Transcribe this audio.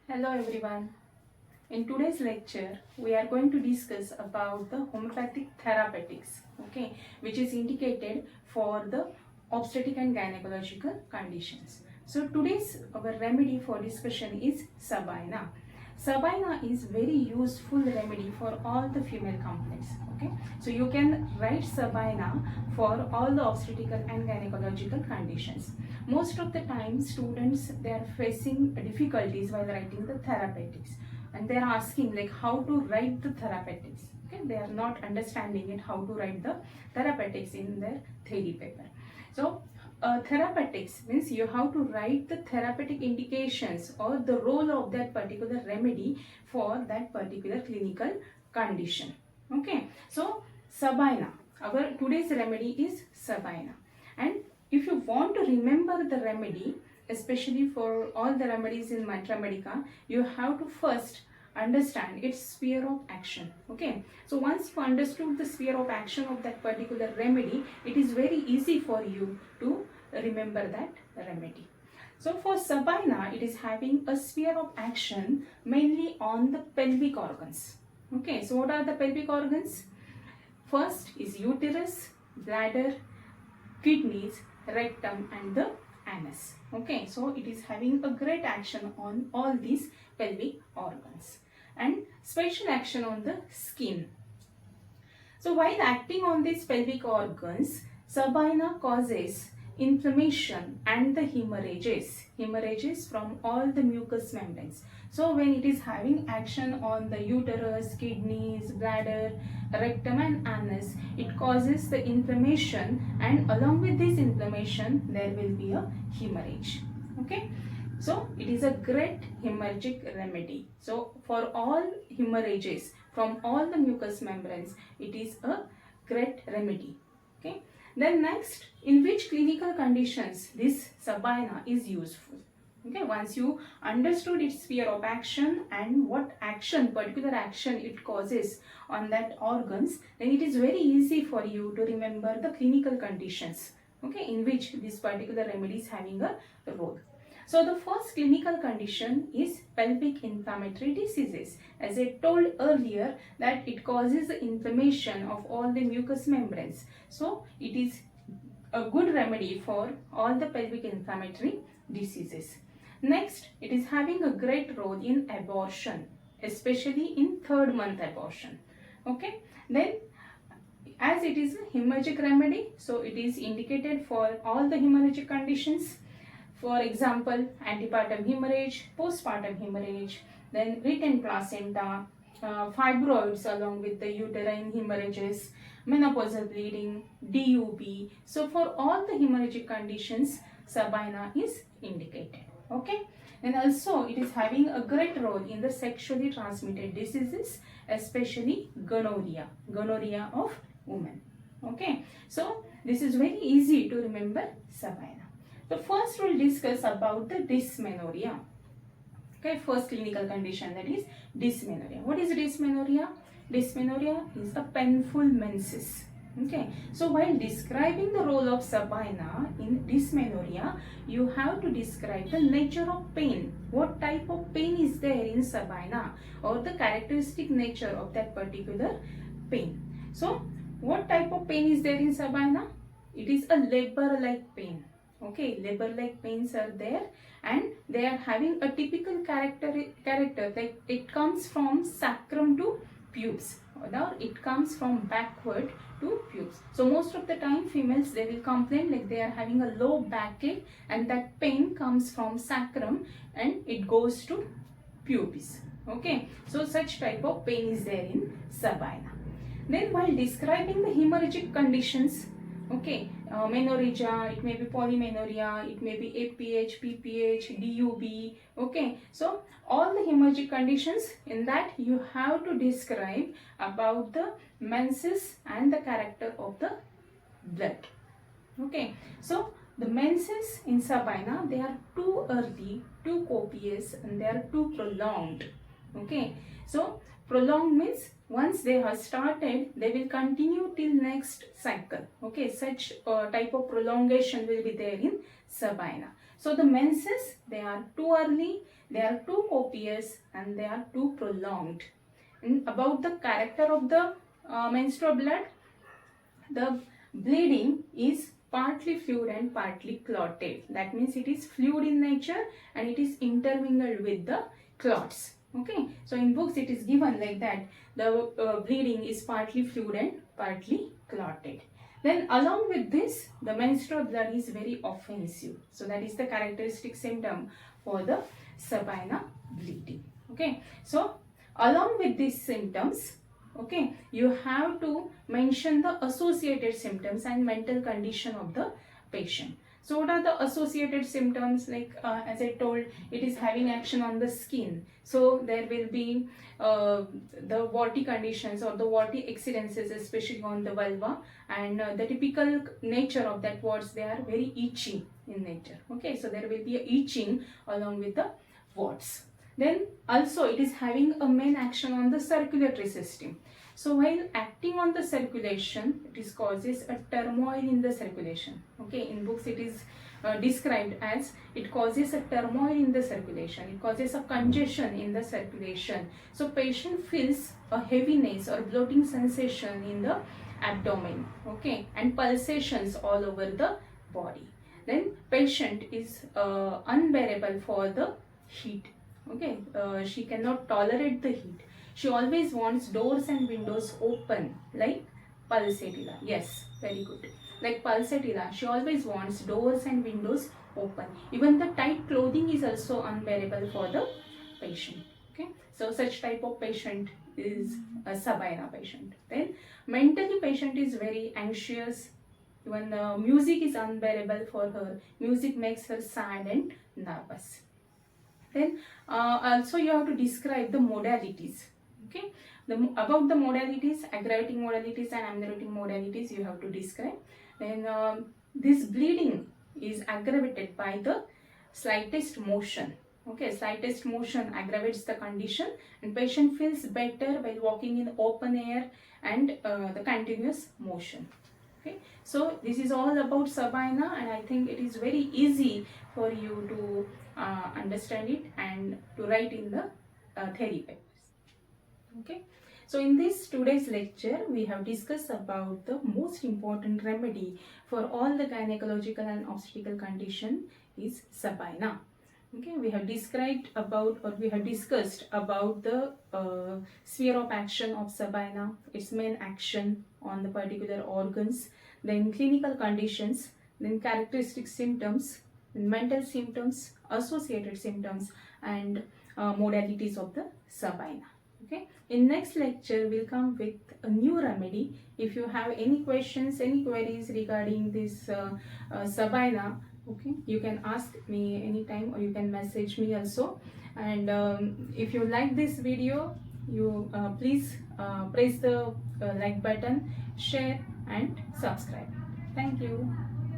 Hello everyone. In today's lecture, we are going to discuss about the homeopathic therapeutics, which is indicated for the obstetric and gynecological conditions. So today's our remedy for discussion is Sabina. Sabina is very useful remedy for all the female complaints. So you can write Sabina for all the obstetrical and gynecological conditions. Most of the time, students they are facing difficulties while writing the therapeutics, and they are asking like how to write the therapeutics. They are not understanding it how to write the therapeutics in their theory paper. So therapeutics means you have to write the therapeutic indications or the role of that particular remedy for that particular clinical condition. So Sabina, our today's remedy is Sabina, and if you want to remember the remedy, especially for all the remedies in Mantra Medica, you have to first understand its sphere of action. So once you understood the sphere of action of that particular remedy, it is very easy for you to remember that remedy. So for Sabina, it is having a sphere of action mainly on the pelvic organs. So what are the pelvic organs? First is uterus, bladder, kidneys, rectum and the anus. So it is having a great action on all these pelvic organs and special action on the skin. So while acting on these pelvic organs, Sabina causes inflammation and the hemorrhages from all the mucous membranes. So when it is having action on the uterus, kidneys, bladder, rectum and anus, it causes the inflammation, and along with this inflammation there will be a hemorrhage. So it is a great hemorrhagic remedy. So for all hemorrhages from all the mucous membranes, it is a great remedy. Then next, in which clinical conditions this Sabina is useful? Once you understood its sphere of action and what action, particular action it causes on that organs, then it is very easy for you to remember the clinical conditions, in which this particular remedy is having a role. So the first clinical condition is pelvic inflammatory diseases. As I told earlier that it causes the inflammation of all the mucous membranes. So it is a good remedy for all the pelvic inflammatory diseases. Next, it is having a great role in abortion, especially in third month abortion. Then as it is a hemorrhagic remedy, so it is indicated for all the hemorrhagic conditions. For example, antepartum hemorrhage, postpartum hemorrhage, then retained placenta, fibroids along with the uterine hemorrhages, menopausal bleeding, DUB. So for all the hemorrhagic conditions, Sabina is indicated. And also it is having a great role in the sexually transmitted diseases, especially gonorrhea of women. So this is very easy to remember Sabina. So first we'll discuss about the dysmenorrhea. First clinical condition, that is dysmenorrhea. What is dysmenorrhea? Dysmenorrhea is a painful menses. So while describing the role of Sabina in dysmenorrhea, you have to describe the nature of pain. What type of pain is there in Sabina, or the characteristic nature of that particular pain. So what type of pain is there in Sabina? It is a labor-like pain. Labor-like pains are there, and they are having a typical character like it comes from sacrum to pubes, or it comes from backward to pubes. So most of the time females, they will complain like they are having a low backache, and that pain comes from sacrum and it goes to pubis. So such type of pain is there in Sabina. Then while describing the hemorrhagic conditions, menorrhagia, it may be polymenorrhea, it may be APH, PPH, DUB. So all the hemorrhagic conditions, in that you have to describe about the menses and the character of the blood. So the menses in Sabina, they are too early, too copious, and they are too prolonged. So prolonged means once they have started, they will continue till next cycle. Such type of prolongation will be there in Sabina. So the menses, they are too early, they are too copious, and they are too prolonged. And about the character of the menstrual blood, the bleeding is partly fluid and partly clotted. That means it is fluid in nature and it is intermingled with the clots. Okay, so in books it is given like that. The bleeding is partly fluid and partly clotted. Then along with this, the menstrual blood is very offensive. So that is the characteristic symptom for the Sabina bleeding. Okay, so along with these symptoms, okay, you have to mention the associated symptoms and mental condition of the patient. So what are the associated symptoms? Like as I told, it is having action on the skin. So there will be the warty conditions or the warty excedences, especially on the vulva, and the typical nature of that warts, they are very itchy in nature. Okay, so there will be a itching along with the warts. Then also it is having a main action on the circulatory system. So while acting on the circulation, it is causes a turmoil in the circulation. Okay, in books it is described as it causes a turmoil in the circulation. It causes a congestion in the circulation. So patient feels a heaviness or bloating sensation in the abdomen. Okay, and pulsations all over the body. Then patient is unbearable for the heat. Okay, she cannot tolerate the heat. She always wants doors and windows open, like pulsatilla. Yes, very good. Like pulsatilla, she always wants doors and windows open. Even the tight clothing is also unbearable for the patient. Okay, so such type of patient is a Sabina patient. Then mentally patient is very anxious. Even the music is unbearable for her. Music makes her sad and nervous. Then also you have to describe the modalities. Okay, about the modalities, aggravating modalities and ameliorating modalities you have to describe. Then this bleeding is aggravated by the slightest motion. Okay, slightest motion aggravates the condition and patient feels better while walking in open air and the continuous motion. Okay, so this is all about Sabina, and I think it is very easy for you to understand it and to write in the theory papers. Okay, so in this today's lecture we have discussed about the most important remedy for all the gynecological and obstetrical condition is Sabina. Okay, we have described about, or we have discussed about the sphere of action of Sabina, its main action on the particular organs, then clinical conditions, then characteristic symptoms, mental symptoms, associated symptoms, and modalities of the Sabina. Okay, in next lecture we'll come with a new remedy. If you have any questions, any queries regarding this Sabina, okay, you can ask me anytime or you can message me also. And if you like this video, you please press the like button, share and subscribe. Thank you.